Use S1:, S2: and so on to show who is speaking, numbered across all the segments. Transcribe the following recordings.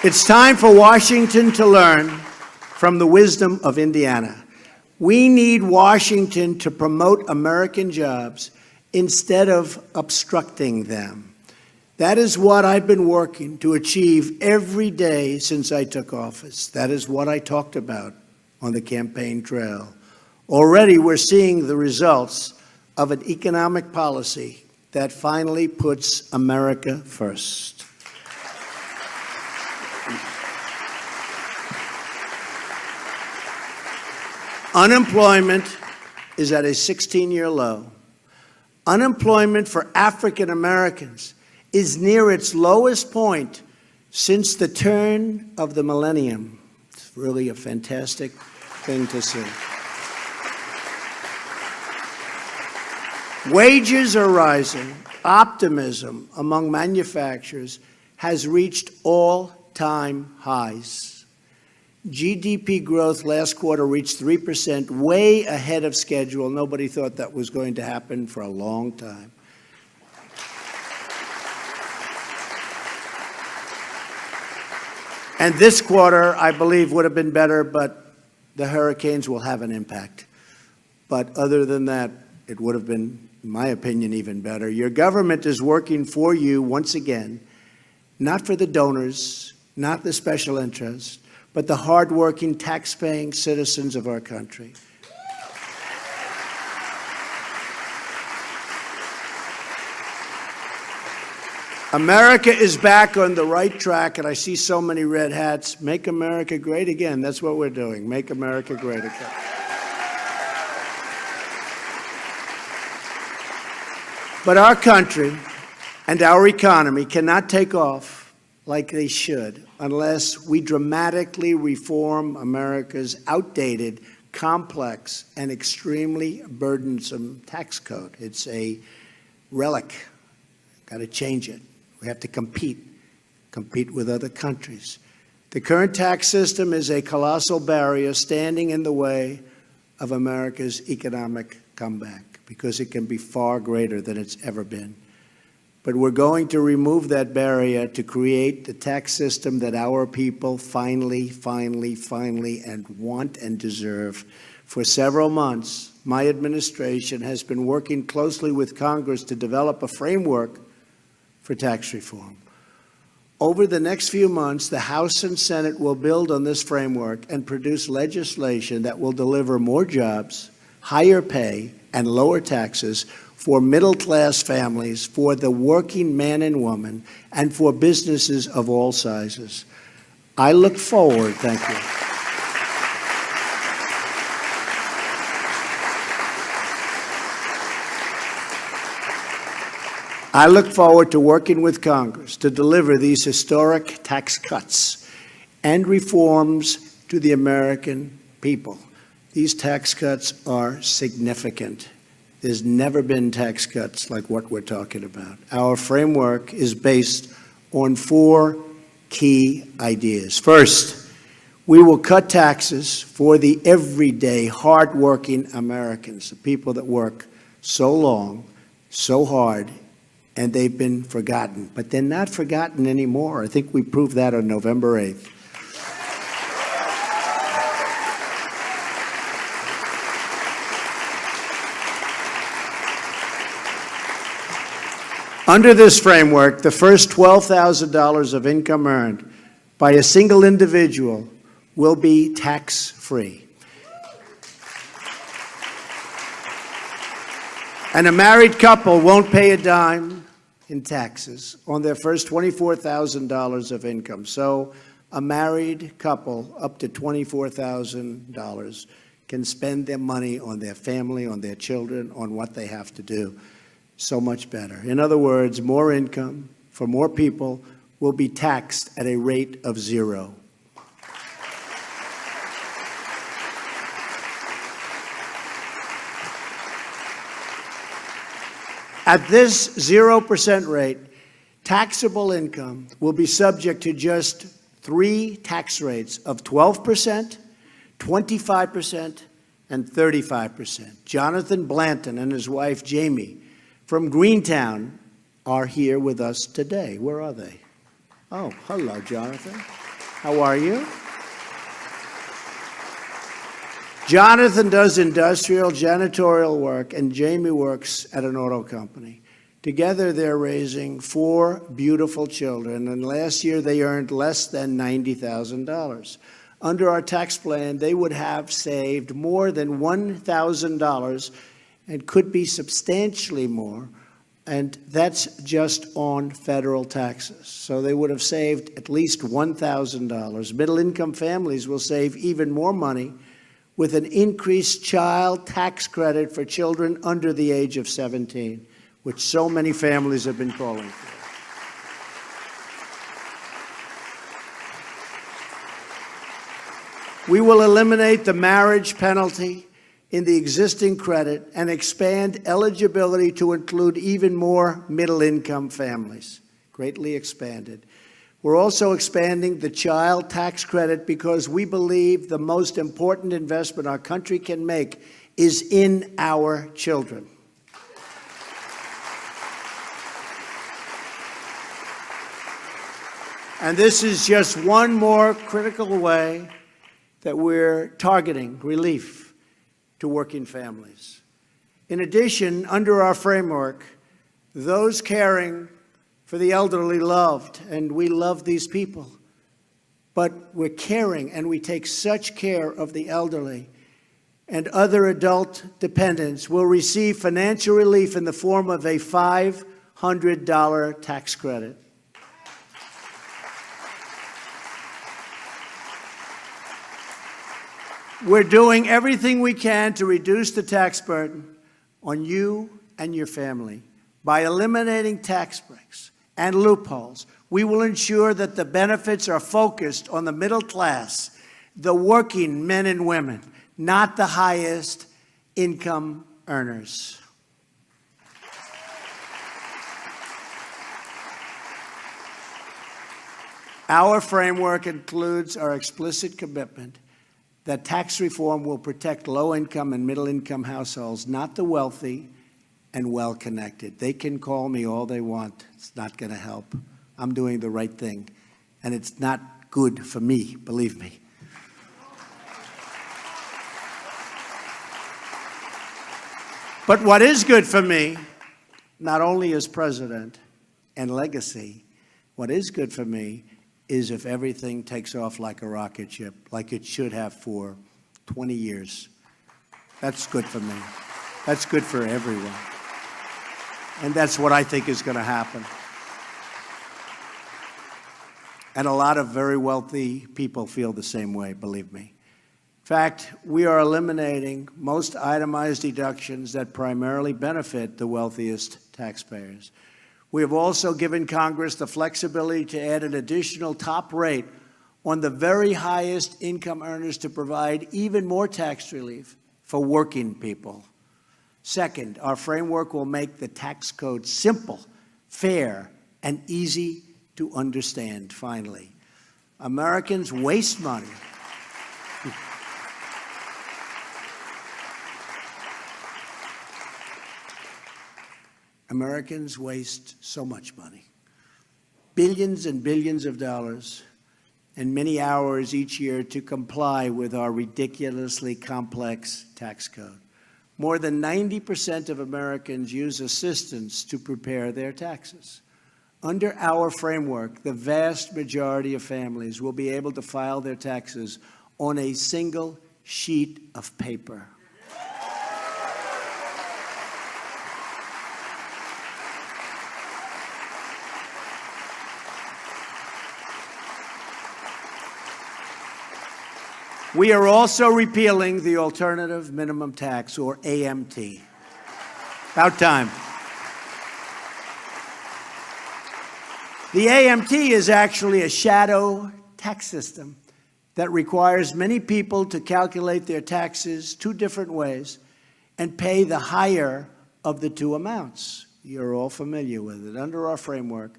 S1: It's time for Washington to learn from the wisdom of Indiana. We need Washington to promote American jobs instead of obstructing them. That is what I've been working to achieve every day since I took office. That is what I talked about on the campaign trail. Already we're seeing the results of an economic policy that finally puts America first. Unemployment is at a 16-year low. Unemployment for African Americans is near its lowest point since the turn of the millennium. It's really a fantastic thing to see. Wages are rising. Optimism among manufacturers has reached all-time highs. GDP growth last quarter reached 3%, way ahead of schedule. Nobody thought that was going to happen for a long time. And this quarter, I believe, would have been better, but the hurricanes will have an impact. But other than that, it would have been, in my opinion, even better. Your government is working for you once again, not for the donors, not the special interests, but the hardworking, tax-paying citizens of our country. America is back on the right track, and I see so many red hats. Make America great again. That's what we're doing. Make America great again. But our country and our economy cannot take off like they should unless we dramatically reform America's outdated, complex, and extremely burdensome tax code. It's a relic. Got to change it. We have to compete with other countries. The current tax system is a colossal barrier standing in the way of America's economic comeback because it can be far greater than it's ever been. But we're going to remove that barrier to create the tax system that our people finally and want and deserve. For several months, my administration has been working closely with Congress to develop a framework for tax reform. Over the next few months, the House and Senate will build on this framework and produce legislation that will deliver more jobs, higher pay, and lower taxes for middle-class families, for the working man and woman, and for businesses of all sizes. I look forward, thank you. I look forward to working with Congress to deliver these historic tax cuts and reforms to the American people. These tax cuts are significant. There's never been tax cuts like what we're talking about. Our framework is based on 4 key ideas. First, we will cut taxes for the everyday, hardworking Americans, the people that work so long, so hard, and they've been forgotten. But they're not forgotten anymore. I think we proved that on November 8th. Under this framework, the first $12,000 of income earned by a single individual will be tax-free. And a married couple won't pay a dime in taxes on their first $24,000 of income. So a married couple up to $24,000 can spend their money on their family, on their children, on what they have to do. So much better. In other words, more income for more people will be taxed at a rate of 0. At this 0% rate, taxable income will be subject to just 3 tax rates of 12%, 25%, and 35%. Jonathan Blanton and his wife, Jamie, from Greentown, are here with us today. Where are they? Oh, hello, Jonathan. How are you? Jonathan does industrial janitorial work, and Jamie works at an auto company. Together, they're raising 4 beautiful children, and last year they earned less than $90,000. Under our tax plan, they would have saved more than $1,000 and could be substantially more, and that's just on federal taxes. So they would have saved at least $1,000. Middle-income families will save even more money with an increased child tax credit for children under the age of 17, which so many families have been calling for. We will eliminate the marriage penalty in the existing credit and expand eligibility to include even more middle-income families, greatly expanded. We're also expanding the child tax credit because we believe the most important investment our country can make is in our children. And this is just one more critical way that we're targeting relief to working families. In addition, under our framework, those caring for the elderly loved, and we love these people, but we're caring and we take such care of the elderly and other adult dependents will receive financial relief in the form of a $500 tax credit. We're doing everything we can to reduce the tax burden on you and your family. By eliminating tax breaks and loopholes, we will ensure that the benefits are focused on the middle class, the working men and women, not the highest income earners. Our framework includes our explicit commitment that tax reform will protect low-income and middle-income households, not the wealthy and well-connected. They can call me all they want. It's not going to help. I'm doing the right thing, and it's not good for me, believe me. But what is good for me, not only as president and legacy, what is good for me is if everything takes off like a rocket ship, like it should have for 20 years. That's good for me. That's good for everyone. And that's what I think is going to happen. And a lot of very wealthy people feel the same way, believe me. In fact, we are eliminating most itemized deductions that primarily benefit the wealthiest taxpayers. We have also given Congress the flexibility to add an additional top rate on the very highest income earners to provide even more tax relief for working people. Second, our framework will make the tax code simple, fair, and easy to understand. Finally, Americans waste money. Americans waste so much money, billions and billions of dollars, and many hours each year to comply with our ridiculously complex tax code. More than 90% of Americans use assistance to prepare their taxes. Under our framework, the vast majority of families will be able to file their taxes on a single sheet of paper. We are also repealing the Alternative Minimum Tax, or AMT. About time. The AMT is actually a shadow tax system that requires many people to calculate their taxes 2 different ways and pay the higher of the 2 amounts. You're all familiar with it. Under our framework,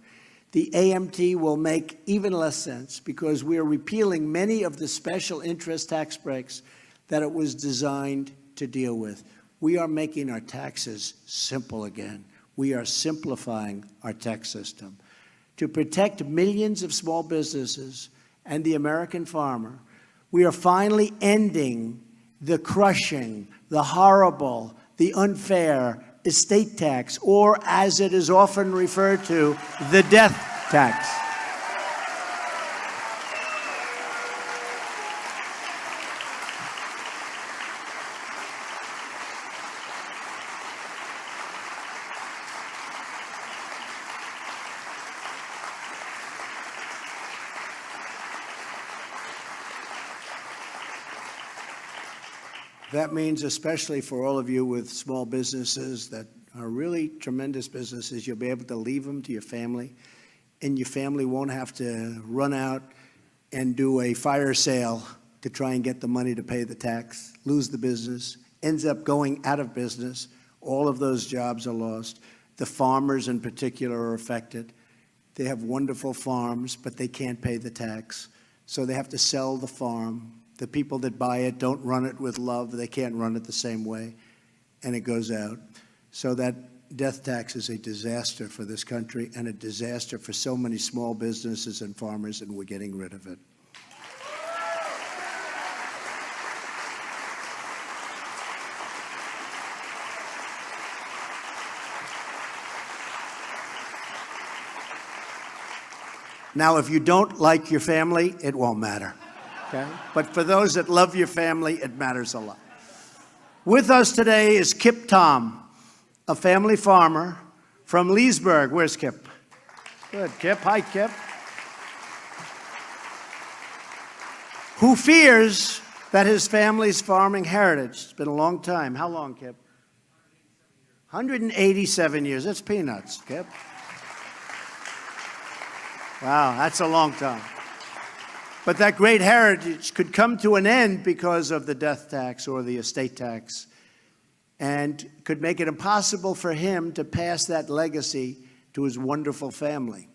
S1: the AMT will make even less sense because we are repealing many of the special interest tax breaks that it was designed to deal with. We are making our taxes simple again. We are simplifying our tax system. To protect millions of small businesses and the American farmer, we are finally ending the crushing, the horrible, the unfair estate tax, or as it is often referred to, the death tax. That means, especially for all of you with small businesses that are really tremendous businesses, you'll be able to leave them to your family, and your family won't have to run out and do a fire sale to try and get the money to pay the tax, lose the business, ends up going out of business. All of those jobs are lost. The farmers in particular are affected. They have wonderful farms, but they can't pay the tax, so they have to sell the farm. The people that buy it don't run it with love. They can't run it the same way, and it goes out. So that death tax is a disaster for this country and a disaster for so many small businesses and farmers, and we're getting rid of it. Now, if you don't like your family, it won't matter. Okay? But for those that love your family, it matters a lot. With us today is Kip Tom, a family farmer from Leesburg. Where's Kip? Good, Kip. Hi, Kip. Who fears that his family's farming heritage, it's been a long time. How long, Kip? 187 years. That's peanuts, Kip. Wow, that's a long time. But that great heritage could come to an end because of the death tax or the estate tax, and could make it impossible for him to pass that legacy to his wonderful family.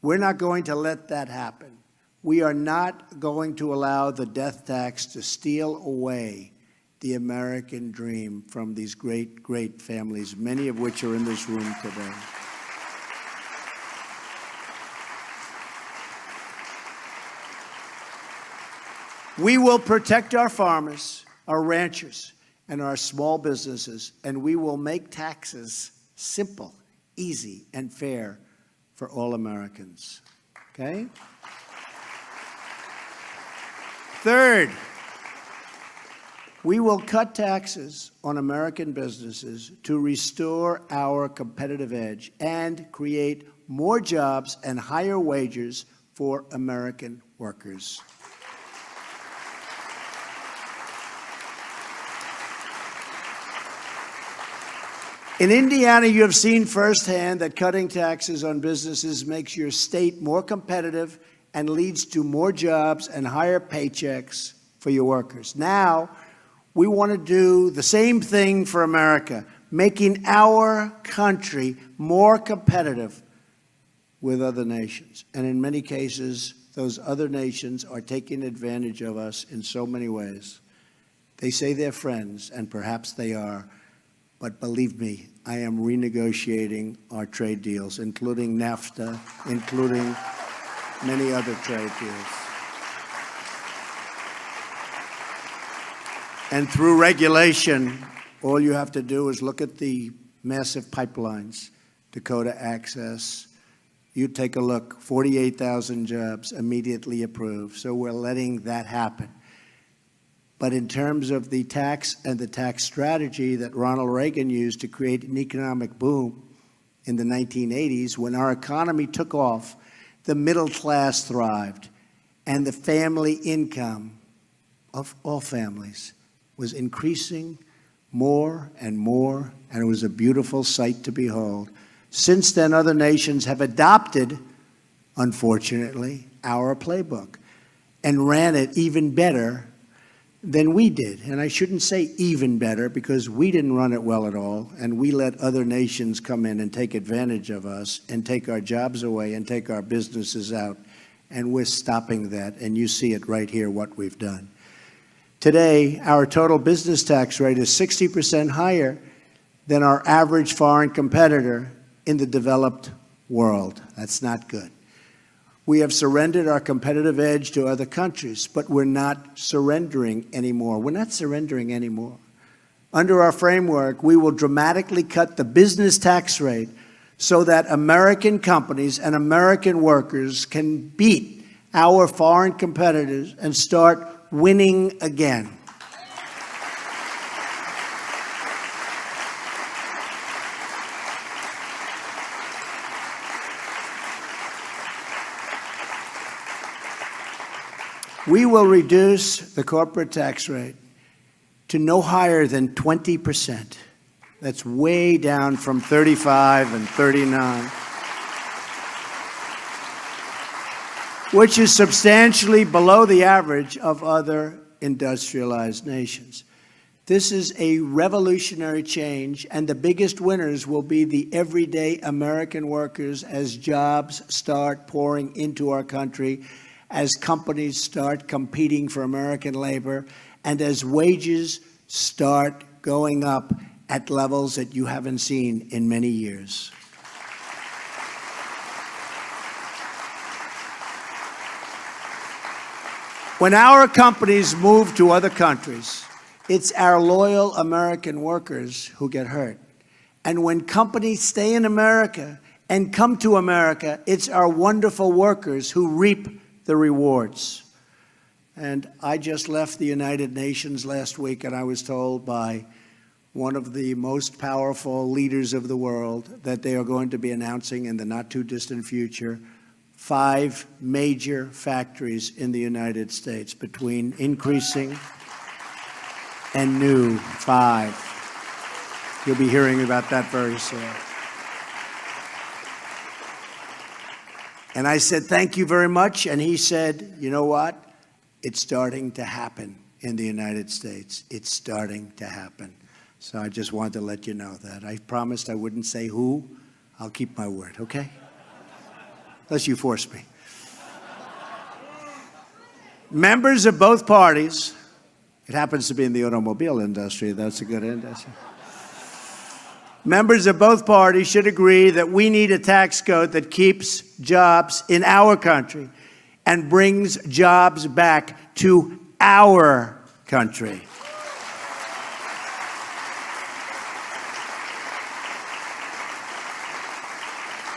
S1: We're not going to let that happen. We are not going to allow the death tax to steal away the American dream from these great, great families, many of which are in this room today. We will protect our farmers, our ranchers, and our small businesses, and we will make taxes simple, easy, and fair for all Americans. Okay? Third, we will cut taxes on American businesses to restore our competitive edge and create more jobs and higher wages for American workers. In Indiana, you have seen firsthand that cutting taxes on businesses makes your state more competitive and leads to more jobs and higher paychecks for your workers. Now, we want to do the same thing for America, making our country more competitive with other nations. And in many cases, those other nations are taking advantage of us in so many ways. They say they're friends, and perhaps they are. But believe me, I am renegotiating our trade deals, including NAFTA, including many other trade deals. And through regulation, all you have to do is look at the massive pipelines, Dakota Access. You take a look, 48,000 jobs immediately approved. So we're letting that happen. But in terms of the tax and the tax strategy that Ronald Reagan used to create an economic boom in the 1980s, when our economy took off, the middle class thrived, and the family income of all families was increasing more and more, and it was a beautiful sight to behold. Since then, other nations have adopted, unfortunately, our playbook and ran it even better than we did. And I shouldn't say even better, because we didn't run it well at all, and we let other nations come in and take advantage of us and take our jobs away and take our businesses out, and we're stopping that, and you see it right here, what we've done. Today, our total business tax rate is 60% higher than our average foreign competitor in the developed world. That's not good. We have surrendered our competitive edge to other countries, but we're not surrendering anymore. We're not surrendering anymore. Under our framework, we will dramatically cut the business tax rate so that American companies and American workers can beat our foreign competitors and start winning again. We will reduce the corporate tax rate to no higher than 20%. That's way down from 35 and 39, which is substantially below the average of other industrialized nations. This is a revolutionary change, and the biggest winners will be the everyday American workers as jobs start pouring into our country, as companies start competing for American labor, and as wages start going up at levels that you haven't seen in many years. When our companies move to other countries, it's our loyal American workers who get hurt. And when companies stay in America and come to America, it's our wonderful workers who reap the rewards. And I just left the United Nations last week, and I was told by one of the most powerful leaders of the world that they are going to be announcing in the not-too-distant future 5 major factories in the United States, between increasing and new 5. You'll be hearing about that very soon. And I said, thank you very much. And he said, you know what? It's starting to happen in the United States. It's starting to happen. So I just wanted to let you know that. I promised I wouldn't say who. I'll keep my word, okay? Unless you force me. Members of both parties, it happens to be in the automobile industry, that's a good industry. Members of both parties should agree that we need a tax code that keeps jobs in our country and brings jobs back to our country.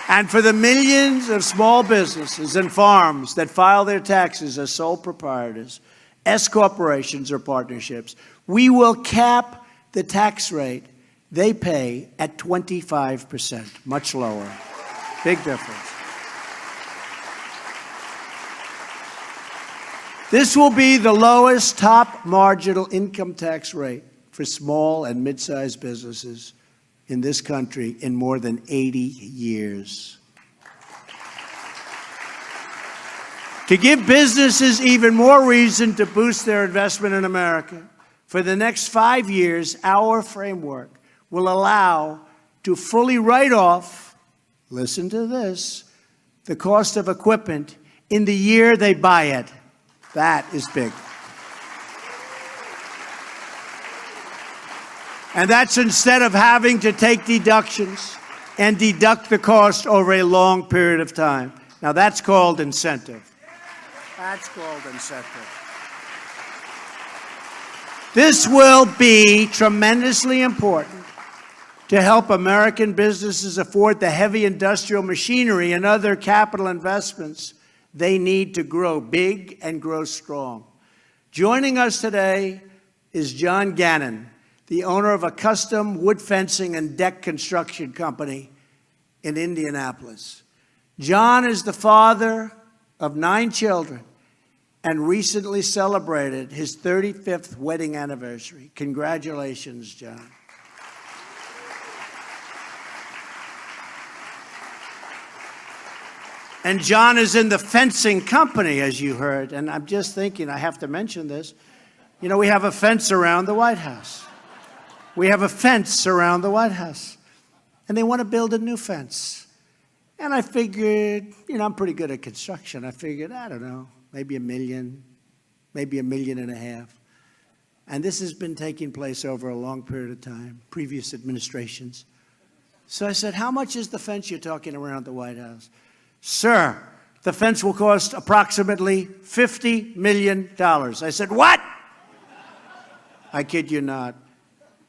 S1: And for the millions of small businesses and farms that file their taxes as sole proprietors, S corporations or partnerships, we will cap the tax rate they pay at 25%, much lower. Big difference. This will be the lowest top marginal income tax rate for small and mid-sized businesses in this country in more than 80 years. To give businesses even more reason to boost their investment in America, for the next 5 years, our framework will allow to fully write off, listen to this, the cost of equipment in the year they buy it. That is big. And that's instead of having to take deductions and deduct the cost over a long period of time. Now that's called incentive. That's called incentive. This will be tremendously important to help American businesses afford the heavy industrial machinery and other capital investments they need to grow big and grow strong. Joining us today is John Gannon, the owner of a custom wood fencing and deck construction company in Indianapolis. John is the father of 9 children and recently celebrated his 35th wedding anniversary. Congratulations, John. And John is in the fencing company, as you heard. And I'm just thinking, I have to mention this. You know, we have a fence around the White House. We have a fence around the White House. And they want to build a new fence. And I figured, you know, I'm pretty good at construction. I figured, I don't know, maybe $1 million, maybe $1.5 million. And this has been taking place over a long period of time, previous administrations. So I said, how much is the fence you're talking around the White House? Sir, The fence will cost approximately $50 million. I said, what? I kid you not.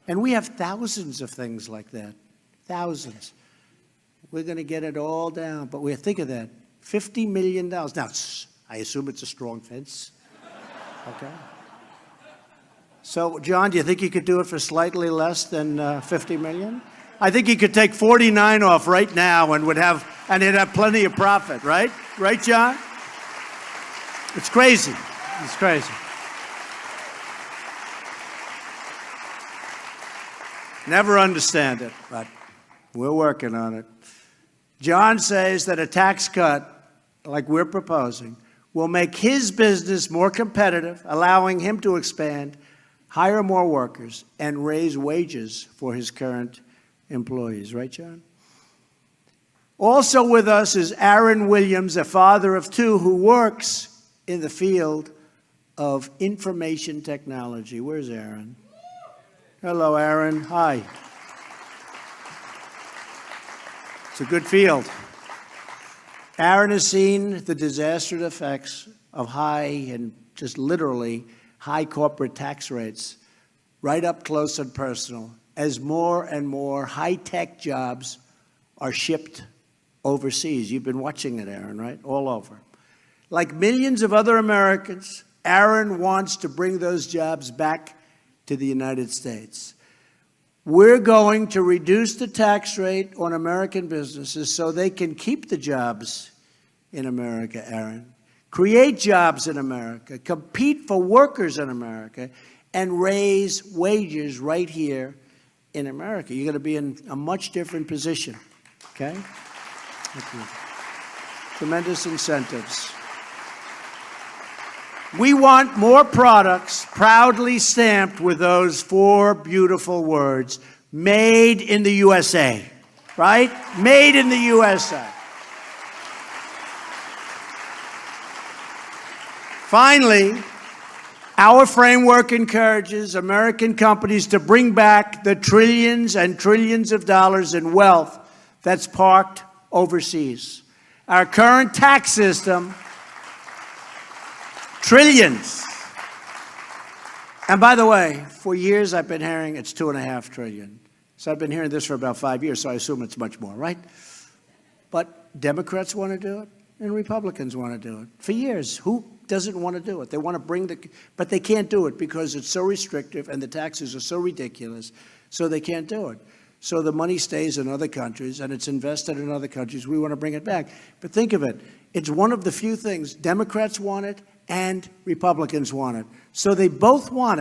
S1: And we have thousands of things like that. Thousands. We're going to get it all down. But think of that. $50 million. Now, I assume it's a strong fence. Okay. So, John, do you think you could do it for slightly less than $50 million? I think he could take 49 off right now and he'd have plenty of profit, right? Right, John? It's crazy. It's crazy. Never understand it, but we're working on it. John says that a tax cut, like we're proposing, will make his business more competitive, allowing him to expand, hire more workers, and raise wages for his current employees. Right, John? Also with us is Aaron Williams, a father of two who works in the field of information technology. Where's Aaron? Hello, Aaron. Hi. It's a good field. Aaron has seen the disastrous effects of high and just literally high corporate tax rates right up close and personal as more and more high-tech jobs are shipped overseas. You've been watching it, Aaron, right? All over. Like millions of other Americans, Aaron wants to bring those jobs back to the United States. We're going to reduce the tax rate on American businesses so they can keep the jobs in America, Aaron. Create jobs in America, compete for workers in America, and raise wages right here in America. You're going to be in a much different position, okay? Thank you. Tremendous incentives. We want more products proudly stamped with those four beautiful words, made in the USA, right? Made in the USA. Finally, our framework encourages American companies to bring back the trillions and trillions of dollars in wealth that's parked overseas. Our current tax system, trillions. And by the way, for years I've been hearing it's $2.5 trillion. So I've been hearing this for about 5 years, so I assume it's much more, right? But Democrats want to do it, and Republicans want to do it. For years, who doesn't want to do it? They want to but they can't do it because it's so restrictive and the taxes are so ridiculous, so they can't do it. So the money stays in other countries and it's invested in other countries. We want to bring it back. But think of it. It's one of the few things Democrats want it and Republicans want it. So they both want it.